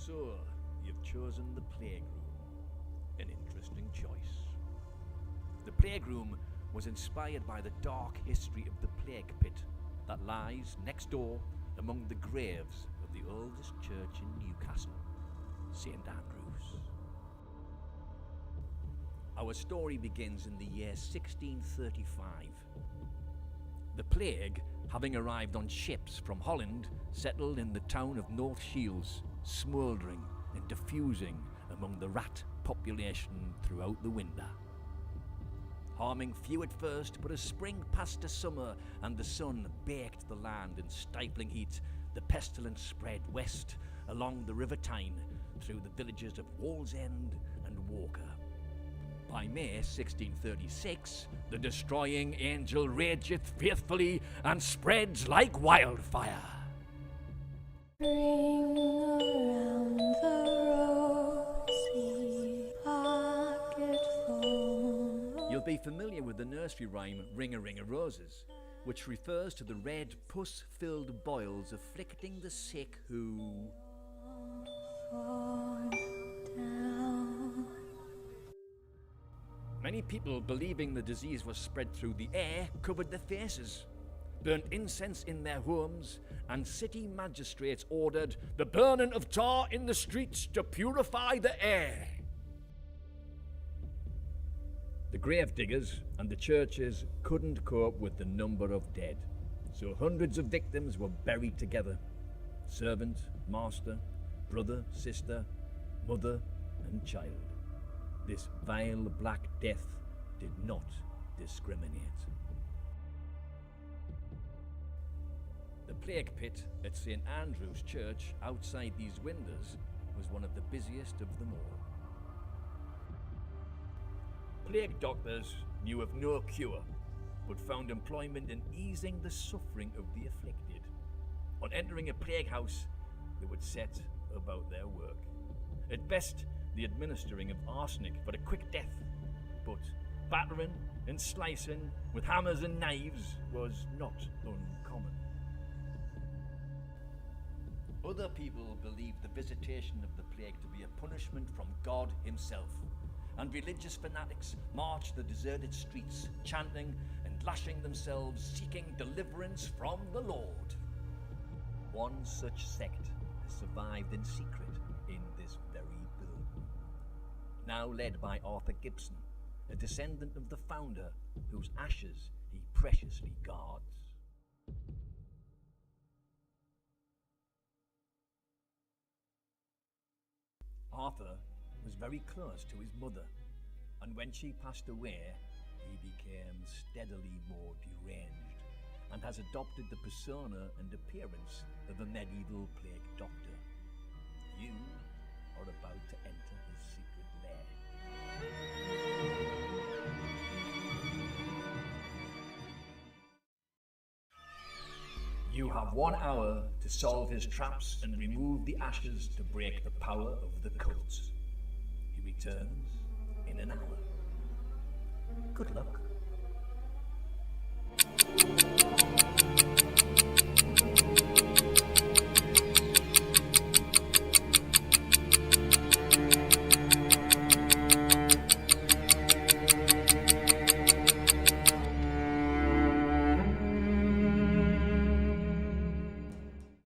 So, you've chosen the plague room. An interesting choice. The plague room was inspired by the dark history of the plague pit that lies next door among the graves of the oldest church in Newcastle, St. Andrews. Our story begins in the year 1635. The plague, having arrived on ships from Holland, settled in the town of North Shields, smouldering and diffusing among the rat population throughout the winter. Harming few at first, but as spring passed to summer and the sun baked the land in stifling heat, the pestilence spread west along the River Tyne through the villages of Wallsend and Walker. By May 1636, the destroying angel rageth faithfully and spreads like wildfire. Ring around the rosy pocket phone. You'll be familiar with the nursery rhyme Ring a Ring a Roses, which refers to the red pus-filled boils afflicting the sick who... Many people, believing the disease was spread through the air, covered their faces, burnt incense in their homes, and city magistrates ordered the burning of tar in the streets to purify the air. The grave diggers and the churches couldn't cope with the number of dead, so hundreds of victims were buried together. Servant, master, brother, sister, mother, and child. This vile Black Death did not discriminate. The plague pit at St. Andrew's Church outside these windows was one of the busiest of them all. Plague doctors knew of no cure, but found employment in easing the suffering of the afflicted. On entering a plague house, they would set about their work. At best, the administering of arsenic for a quick death, but battering and slicing with hammers and knives was not uncommon. Other people believed the visitation of the plague to be a punishment from God himself, and religious fanatics marched the deserted streets, chanting and lashing themselves, seeking deliverance from the Lord. One such sect has survived in secret in this very building, now led by Arthur Gibson, a descendant of the founder whose ashes he preciously guards. Arthur was very close to his mother, and when she passed away, he became steadily more deranged and has adopted the persona and appearance of a medieval plague doctor. You are about to enter his secret lair. You have 1 hour to solve his traps and remove the ashes to break the power of the cult. He returns in an hour. Good luck.